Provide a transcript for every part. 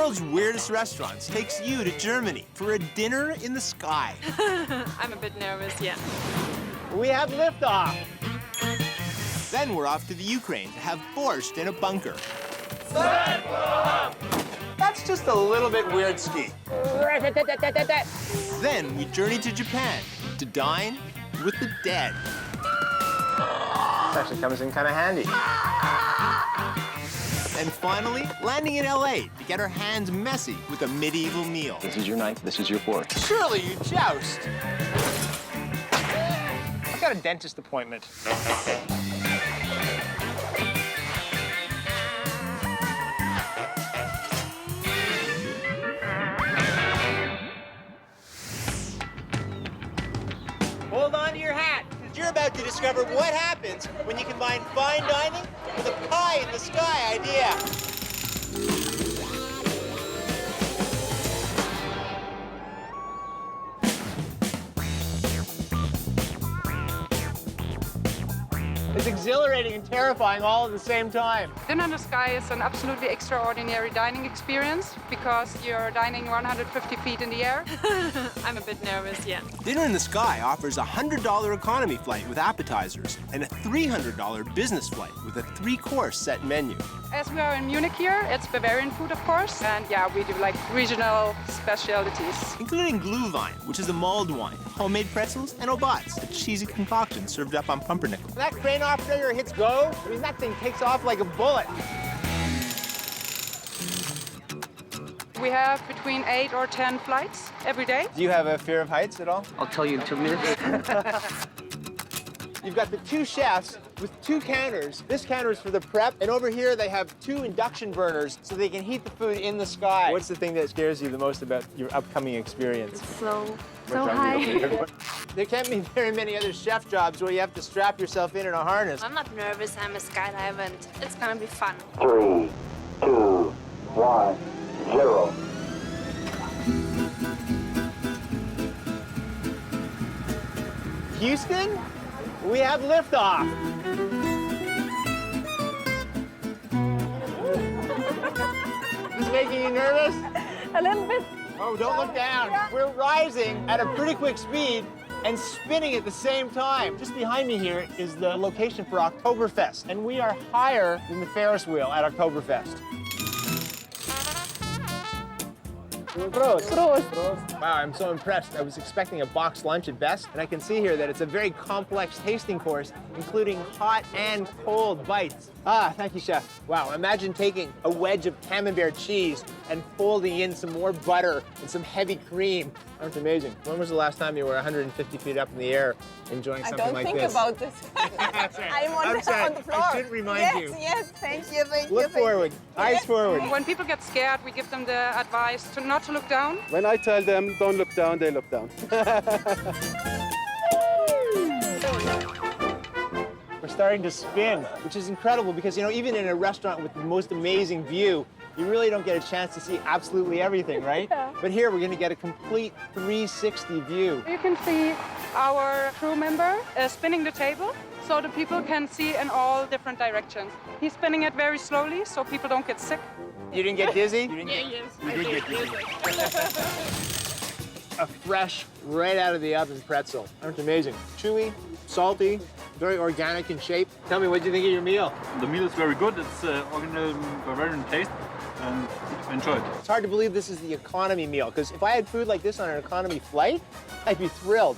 world's weirdest restaurants takes you to Germany for a dinner in the sky. I'm a bit nervous, yeah. We have liftoff. Then we're off to the Ukraine to have borscht in a bunker. That's just a little bit weird ski. Then we journey to Japan to dine with the dead. This actually comes in kind of handy. And finally, landing in LA to get our hands messy with a medieval meal. This is your knife, this is your fork. Surely you joust. I've got a dentist appointment. Hold on to your hat, because you're about to discover what happens when you combine fine dining with a pie-in-the-sky idea. It's exhilarating and terrifying all at the same time. Dinner in the Sky is an absolutely extraordinary dining experience because you're dining 150 feet in the air. I'm a bit nervous, yeah. Dinner in the Sky offers a $100 economy flight with appetizers and a $300 business flight with a 3-course set menu. As we are in Munich here, it's Bavarian food, of course. And yeah, we do like regional specialties. Including Glühwein, which is a mulled wine, homemade pretzels, and Obats, a cheesy concoction served up on pumpernickel. That crane operator hits go, I mean, that thing takes off like a bullet. We have between 8 or 10 flights every day. Do you have a fear of heights at all? I'll tell you in 2 minutes. You've got the 2 chefs with 2 counters. This counter is for the prep, and over here they have 2 induction burners so they can heat the food in the sky. What's the thing that scares you the most about your upcoming experience? So high. There can't be very many other chef jobs where you have to strap yourself in a harness. I'm not nervous, I'm a skydiver, and it's gonna be fun. 3, 2, 1, 0. Houston, we have liftoff. Is this making you nervous? A little bit. Oh, don't look down. We're rising at a pretty quick speed and spinning at the same time. Just behind me here is the location for Oktoberfest, and we are higher than the Ferris wheel at Oktoberfest. Prost. Prost. Wow, I'm so impressed. I was expecting a boxed lunch at best, and I can see here that it's a very complex tasting course, including hot and cold bites. Ah, thank you, chef. Wow, imagine taking a wedge of camembert cheese and folding in some more butter and some heavy cream. That's amazing. When was the last time you were 150 feet up in the air enjoying something like this? I don't think about this. I'm on the floor. I should remind you. Yes, thank you, thank you. Look forward, eyes forward. When people get scared, we give them the advice to not to look down. When I tell them don't look down, they look down. We're starting to spin, which is incredible because, you know, even in a restaurant with the most amazing view, you really don't get a chance to see absolutely everything, right? Yeah. But here we're going to get a complete 360 view. You can see our crew member spinning the table so the people can see in all different directions. He's spinning it very slowly so people don't get sick. You didn't get dizzy? You didn't Yes, you did get dizzy. A fresh, right out of the oven pretzel. That's amazing. Chewy, salty, very organic in shape. Tell me, what do you think of your meal? The meal is very good. It's original Bavarian taste, and enjoy it. It's hard to believe this is the economy meal, because if I had food like this on an economy flight, I'd be thrilled.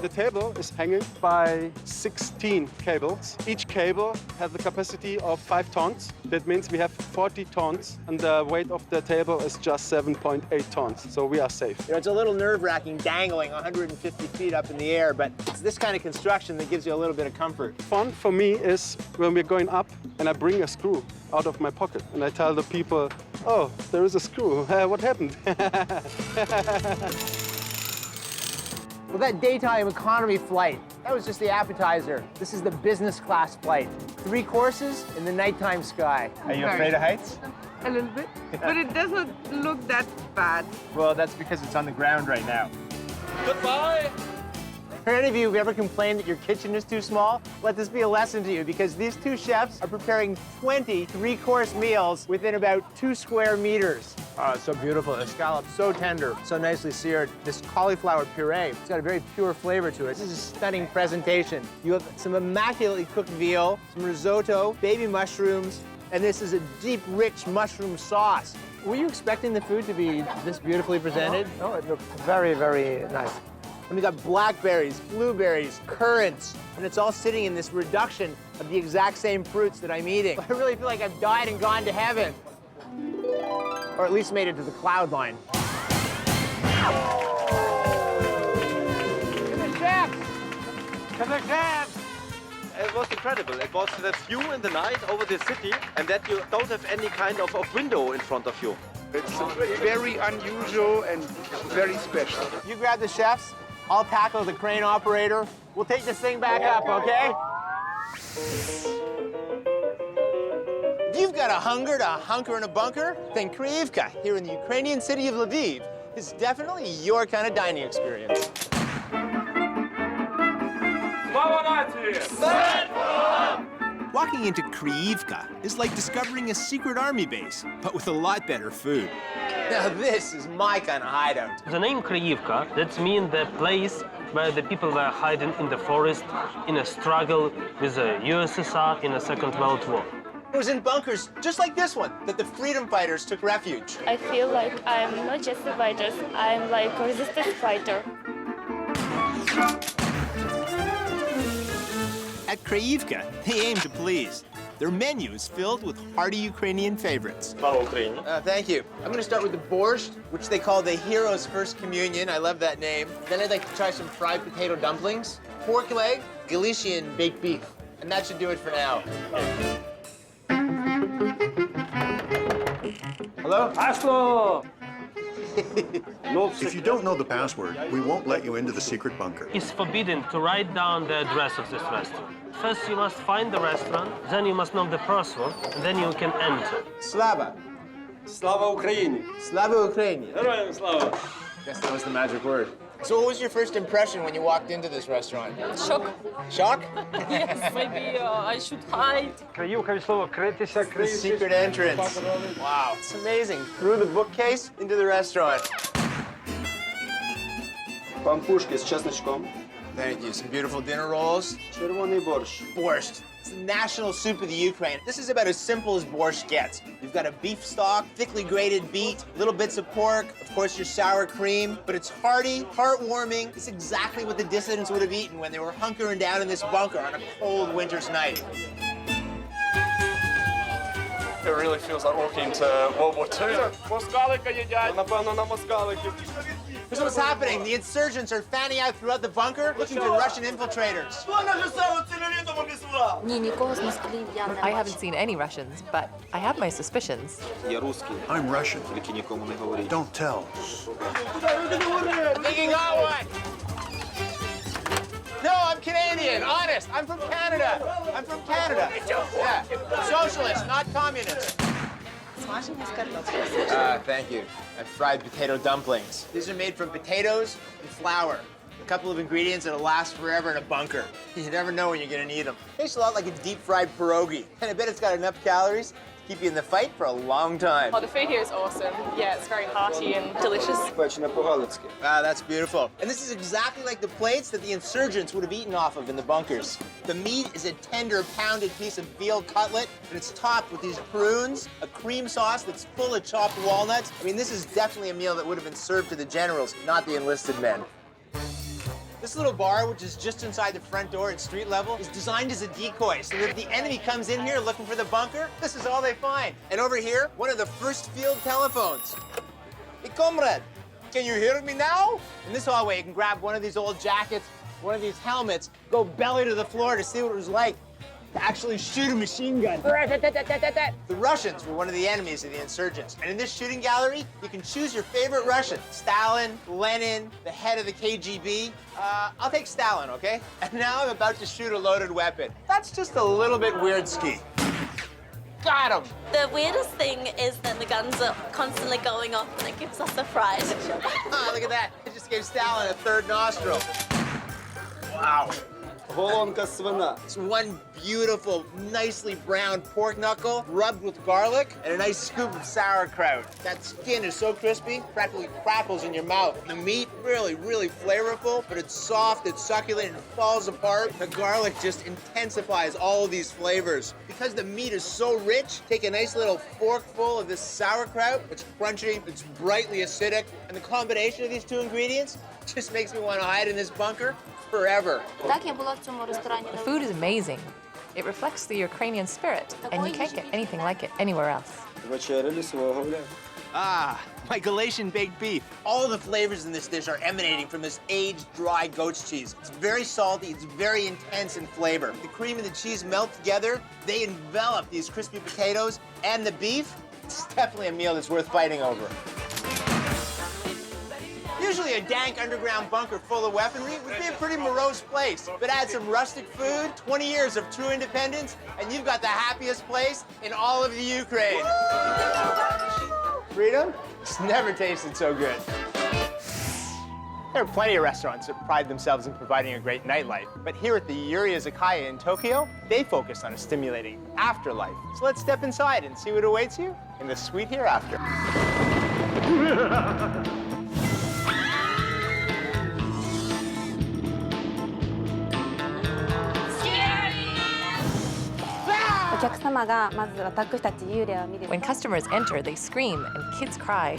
The table is hanging by 16 cables. Each cable has the capacity of 5 tons. That means we have 40 tons, and the weight of the table is just 7.8 tons, so we are safe. You know, it's a little nerve-wracking dangling 150 feet up in the air, but it's this kind of construction that gives you a little bit of comfort. Fun for me is when we're going up and I bring a screw out of my pocket and I tell the people, oh, there is a screw. What happened? Well, that daytime economy flight, that was just the appetizer. This is the business class flight. 3 courses in the nighttime sky. Are you afraid of heights? A little bit, but it doesn't look that bad. Well, that's because it's on the ground right now. Goodbye. For any of you who've ever complained that your kitchen is too small, let this be a lesson to you, because these two chefs are preparing 20 three-course meals within about 2 square meters. Oh, it's so beautiful. The scallop's so tender, so nicely seared. This cauliflower puree, it's got a very pure flavor to it. This is a stunning presentation. You have some immaculately cooked veal, some risotto, baby mushrooms, and this is a deep, rich mushroom sauce. Were you expecting the food to be this beautifully presented? No, it looks very, very nice. And we got blackberries, blueberries, currants, and it's all sitting in this reduction of the exact same fruits that I'm eating. I really feel like I've died and gone to heaven. Or at least made it to the cloud line. To the chefs! To the chefs! It was incredible. It was the view in the night over the city, and that you don't have any kind of window in front of you. It's very unusual and very special. You grab the chefs, I'll tackle the crane operator. We'll take this thing back up, okay? If you've got a hunger to hunker in a bunker, then Krievka, here in the Ukrainian city of Lviv, is definitely your kind of dining experience. Walking into Krievka is like discovering a secret army base, but with a lot better food. Now this is my kind of hideout. The name Krievka, that means the place where the people were hiding in the forest in a struggle with the USSR in the Second World War. It was in bunkers just like this one that the freedom fighters took refuge. I feel like I'm not just a fighter, I'm like a resistance fighter. At Krievka, they aim to please. Their menu is filled with hearty Ukrainian favorites. Thank you. I'm going to start with the borscht, which they call the hero's first communion. I love that name. Then I'd like to try some fried potato dumplings, pork leg, Galician baked beef. And that should do it for now. Hello? Aslo! If you don't know the password, we won't let you into the secret bunker. It's forbidden to write down the address of this restaurant. First, you must find the restaurant, then you must know the password, and then you can enter. Slava. Slava Ukraini. Slava Ukraini. Heroям slava. Guess that was the magic word. So what was your first impression when you walked into this restaurant? Shock. Shock? Yes, maybe I should hide. The secret entrance. Wow, it's amazing. Through the bookcase into the restaurant. Пампушки с чесночком. Thank you. Some beautiful dinner rolls. Червоний борщ. Borscht. It's the national soup of the Ukraine. This is about as simple as borscht gets. You've got a beef stock, thickly grated beet, little bits of pork, of course your sour cream, but it's hearty, heartwarming. It's exactly what the dissidents would have eaten when they were hunkering down in this bunker on a cold winter's night. It really feels like walking to World War II. Here's what's happening. The insurgents are fanning out throughout the bunker, looking for Russian infiltrators. I haven't seen any Russians, but I have my suspicions. I'm Russian. Don't tell. Thinking hot one. No, I'm Canadian, honest. I'm from Canada. I'm from Canada. Yeah. Socialist, not communist. Thank you. Fried potato dumplings. These are made from potatoes and flour. A couple of ingredients that'll last forever in a bunker. You never know when you're gonna need them. Tastes a lot like a deep-fried pierogi. And I bet it's got enough calories to keep you in the fight for a long time. Oh, the food here is awesome. Yeah, it's very hearty and delicious. That's beautiful. And this is exactly like the plates that the insurgents would have eaten off of in the bunkers. The meat is a tender, pounded piece of veal cutlet, and it's topped with these prunes, a cream sauce that's full of chopped walnuts. I mean, this is definitely a meal that would have been served to the generals, not the enlisted men. This little bar, which is just inside the front door at street level, is designed as a decoy, so that if the enemy comes in here looking for the bunker, this is all they find. And over here, one of the first field telephones. Hey, comrade, can you hear me now? In this hallway, you can grab one of these old jackets, one of these helmets, go belly to the floor to see what it was like to actually shoot a machine gun. The Russians were one of the enemies of the insurgents. And in this shooting gallery, you can choose your favorite Russian. Stalin, Lenin, the head of the KGB. I'll take Stalin, okay? And now I'm about to shoot a loaded weapon. That's just a little bit weird ski. Got him! The weirdest thing is that the guns are constantly going off and it gives us a fright. Look at that. It just gave Stalin a third nostril. Wow. It's one beautiful, nicely browned pork knuckle rubbed with garlic and a nice scoop of sauerkraut. That skin is so crispy, practically crackles in your mouth. The meat, really, really flavorful, but it's soft, it's succulent, and falls apart. The garlic just intensifies all of these flavors. Because the meat is so rich, take a nice little forkful of this sauerkraut. It's crunchy, it's brightly acidic, and the combination of these two ingredients just makes me want to hide in this bunker forever. The food is amazing. It reflects the Ukrainian spirit, and you can't get anything like it anywhere else. Ah, my Galatian baked beef. All the flavors in this dish are emanating from this aged, dry goat's cheese. It's very salty, it's very intense in flavor. The cream and the cheese melt together, they envelop these crispy potatoes and the beef. It's definitely a meal that's worth fighting over. Usually a dank underground bunker full of weaponry would be a pretty morose place. But add some rustic food, 20 years of true independence, and you've got the happiest place in all of the Ukraine. Freedom? It's never tasted so good. There are plenty of restaurants that pride themselves in providing a great nightlife. But here at the Yuri Izakaya in Tokyo, they focus on a stimulating afterlife. So let's step inside and see what awaits you in the sweet hereafter. When customers enter, they scream and kids cry.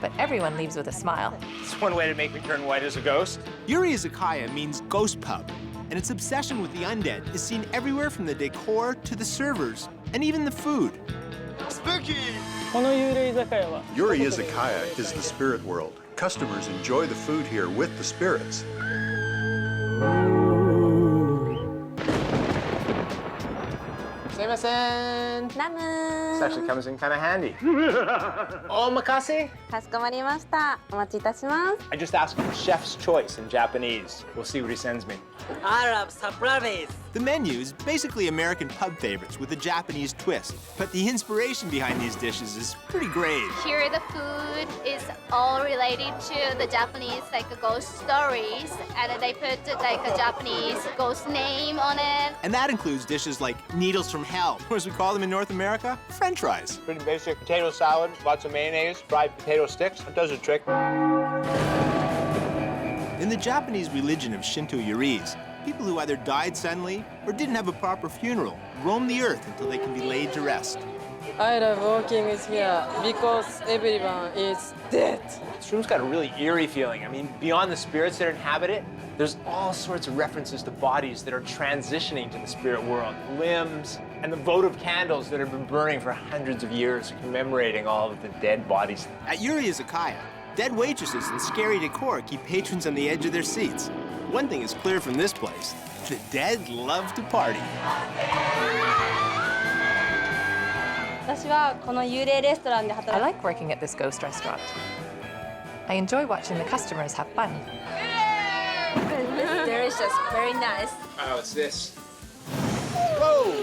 But everyone leaves with a smile. It's one way to make me turn white as a ghost. Yuri Izakaya means ghost pub, and its obsession with the undead is seen everywhere from the decor to the servers, and even the food. Spooky! Yuri Izakaya is the spirit world. Customers enjoy the food here with the spirits. This actually comes in kind of handy. Omakase? I just asked for chef's choice in Japanese. We'll see what he sends me. Arab surprise. The menu is basically American pub favorites with a Japanese twist, but the inspiration behind these dishes is pretty great. Here the food is all related to the Japanese ghost stories, and they put a Japanese ghost name on it. And that includes dishes like needles from hell, or as we call them in North America, French fries. Pretty basic potato salad, lots of mayonnaise, fried potato sticks. That does the trick. In the Japanese religion of Shinto Yuris, people who either died suddenly or didn't have a proper funeral roam the earth until they can be laid to rest. I love walking here because everyone is dead. This room's got a really eerie feeling. I mean, beyond the spirits that inhabit it, there's all sorts of references to bodies that are transitioning to the spirit world. Limbs and the votive candles that have been burning for hundreds of years, commemorating all of the dead bodies. At Yuri Izakaya, dead waitresses and scary decor keep patrons on the edge of their seats. One thing is clear from this place: the dead love to party. I like working at this ghost restaurant. I enjoy watching the customers have fun. It's delicious, very nice. Oh, it's this. Whoa!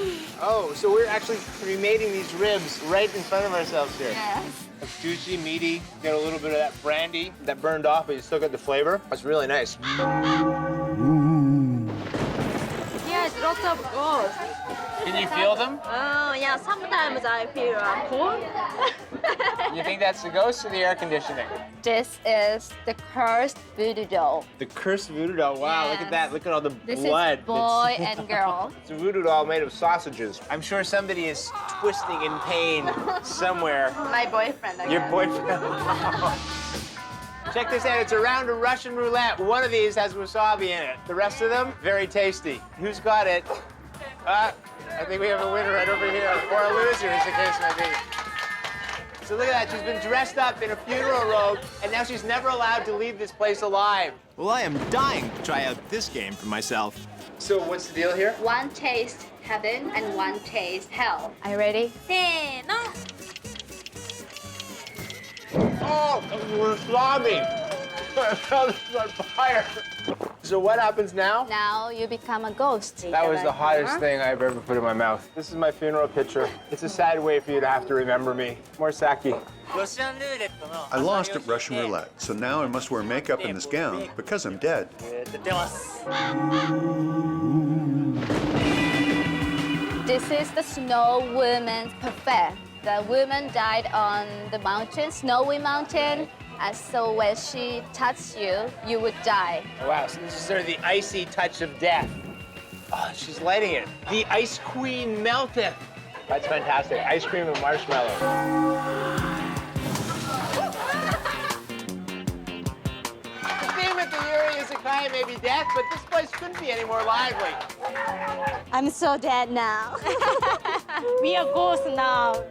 Oh, so we're actually cremating these ribs right in front of ourselves here. Yes. It's juicy, meaty, got a little bit of that brandy that burned off, but you still got the flavor. That's really nice. Yes, lots of ghosts. Can you feel them? Oh, yeah, sometimes I feel cold. You think that's the ghost or the air conditioning? This is the cursed voodoo doll. The cursed voodoo doll. Wow, Yes. look at that. Look at all the This blood. is boy and girl. It's a voodoo doll made of sausages. I'm sure somebody is twisting in pain somewhere. My boyfriend, I Your guess. boyfriend. Check this out. It's a round of Russian roulette. One of these has wasabi in it. The rest of them, very tasty. Who's got it? I think we have a winner right over here, or a loser, as the case may be. So look at that. She's been dressed up in a funeral robe, and now she's never allowed to leave this place alive. Well, I am dying to try out this game for myself. So what's the deal here? One taste heaven and one taste hell. Are you ready? Oh, wasabi. My mouth is on fire. So what happens now? Now you become a ghost. That was the hottest thing I've ever put in my mouth. This is my funeral picture. It's a sad way for you to have to remember me. More sake. I lost at Russian roulette, so now I must wear makeup in this gown because I'm dead. This is the snow woman's buffet. The woman died on the mountain, snowy mountain, and so when she touched you, you would die. Oh, wow, so this is sort of the icy touch of death. Oh, she's lighting it. The Ice Queen melteth. That's fantastic. Ice cream and marshmallow. The theme at the Yuri Izakaya may be death, but this place couldn't be any more lively. I'm so dead now. We are ghosts now.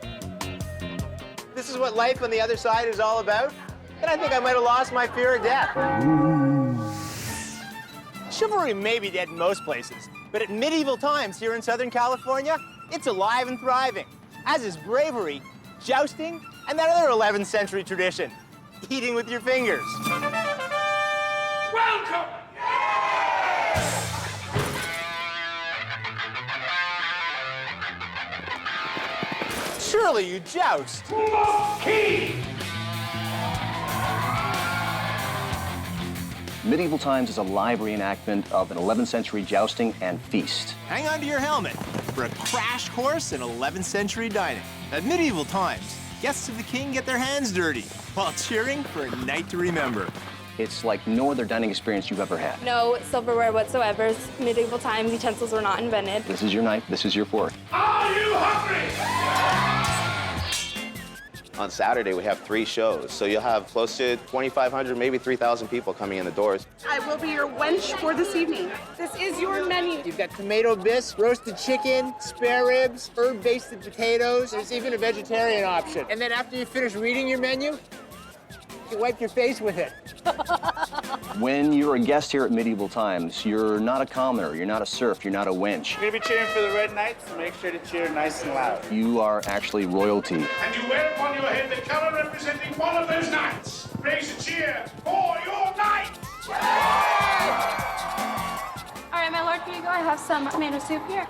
This is what life on the other side is all about, then I think I might have lost my fear of death. Chivalry may be dead in most places, but at medieval times here in Southern California, it's alive and thriving, as is bravery, jousting, and that other 11th century tradition, eating with your fingers. Welcome! Surely you joust. Key! Medieval Times is a live reenactment of an 11th century jousting and feast. Hang on to your helmet for a crash course in 11th century dining. At Medieval Times, guests of the king get their hands dirty while cheering for a night to remember. It's like no other dining experience you've ever had. No silverware whatsoever. Medieval times, utensils were not invented. This is your knife, this is your fork. Are you hungry? On Saturday, we have 3 shows, so you'll have close to 2,500, maybe 3,000 people coming in the doors. I will be your wench for this evening. This is your menu. You've got tomato bisque, roasted chicken, spare ribs, herb-basted potatoes. There's even a vegetarian option. And then after you finish reading your menu, you wipe your face with it. When you're a guest here at Medieval Times, you're not a commoner, you're not a serf, you're not a wench. We're going to be cheering for the Red Knights, so make sure to cheer nice and loud. You are actually royalty. And you wear upon your head the color representing one of those knights. Raise a cheer for your knight! All right, my lord, here you go. I have some tomato soup here.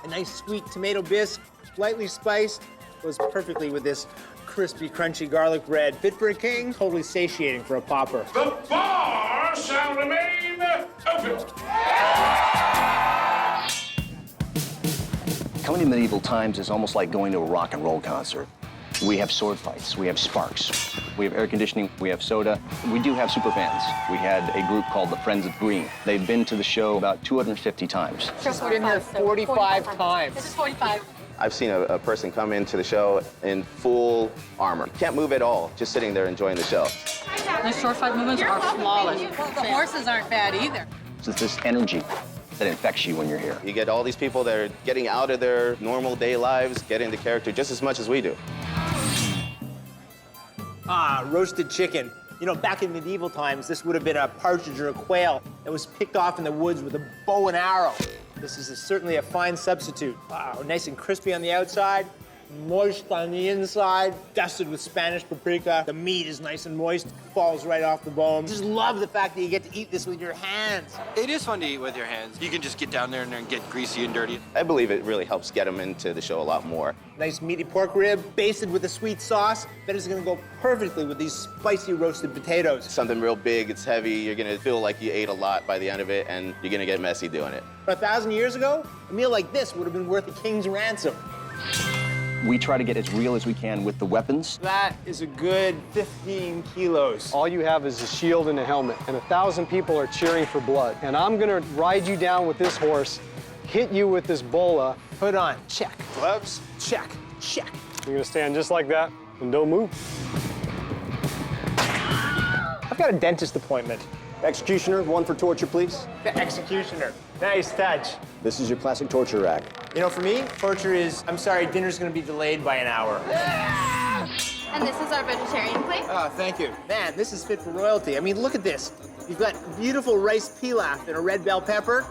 A nice sweet tomato bisque, lightly spiced, goes perfectly with this crispy, crunchy garlic bread. Fit for a king, totally satiating for a pauper. The bar shall remain open. Coming to Medieval Times is almost like going to a rock and roll concert. We have sword fights, we have sparks, we have air conditioning, we have soda. We do have super fans. We had a group called the Friends of Green. They've been to the show about 250 times. She's been here 45 times. This is 45. I've seen a person come into the show in full armor. Can't move at all, just sitting there enjoying the show. These sword fight movements are flawless. The horses aren't bad either. So it's this energy that infects you when you're here. You get all these people that are getting out of their normal day lives, get into character just as much as we do. Ah, roasted chicken. You know, back in medieval times, this would have been a partridge or a quail that was picked off in the woods with a bow and arrow. This is certainly a fine substitute. Wow, nice and crispy on the outside, moist on the inside, dusted with Spanish paprika. The meat is nice and moist, falls right off the bone. Just love the fact that you get to eat this with your hands. It is fun to eat with your hands. You can just get down there and get greasy and dirty. I believe it really helps get them into the show a lot more. Nice meaty pork rib, basted with a sweet sauce. That is gonna go perfectly with these spicy roasted potatoes. Something real big, it's heavy, you're gonna feel like you ate a lot by the end of it, and you're gonna get messy doing it. 1,000 years ago, a meal like this would have been worth a king's ransom. We try to get as real as we can with the weapons. That is a good 15 kilos. All you have is a shield and a helmet, and 1,000 people are cheering for blood. And I'm gonna ride you down with this horse, hit you with this bola. Hood on, check. Gloves, check, check. You're gonna stand just like that and don't move. I've got a dentist appointment. Executioner, one for torture, please. The executioner. Nice touch. This is your classic torture rack. You know, for me, torture is, I'm sorry, dinner's gonna be delayed by an hour. And this is our vegetarian plate. Oh, thank you. Man, this is fit for royalty. I mean, look at this. You've got beautiful rice pilaf and a red bell pepper,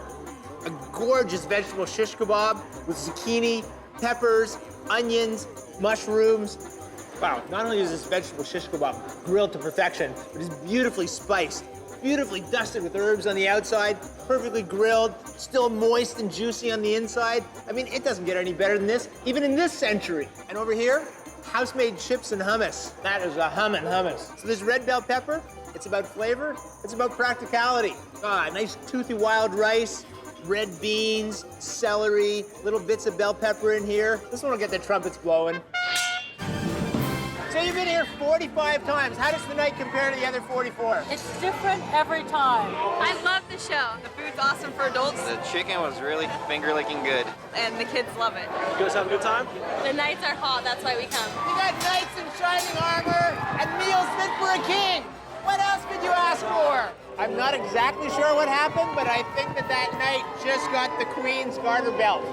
a gorgeous vegetable shish kebab with zucchini, peppers, onions, mushrooms. Wow, not only is this vegetable shish kebab grilled to perfection, but it's beautifully spiced, beautifully dusted with herbs on the outside, perfectly grilled, still moist and juicy on the inside. I mean, it doesn't get any better than this, even in this century. And over here, house-made chips and hummus. That is a hummin' hummus. So this red bell pepper, it's about flavor, it's about practicality. Nice toothy wild rice, red beans, celery, little bits of bell pepper in here. This one will get the trumpets blowing. So you've been here 45 times. How does the night compare to the other 44? It's different every time. I love the show. The food's awesome for adults. The chicken was really finger-licking good. And the kids love it. You guys have a good time? The nights are hot, that's why we come. We got knights in shining armor and meals fit for a king. What else could you ask for? I'm not exactly sure what happened, but I think that knight just got the Queen's garter belt.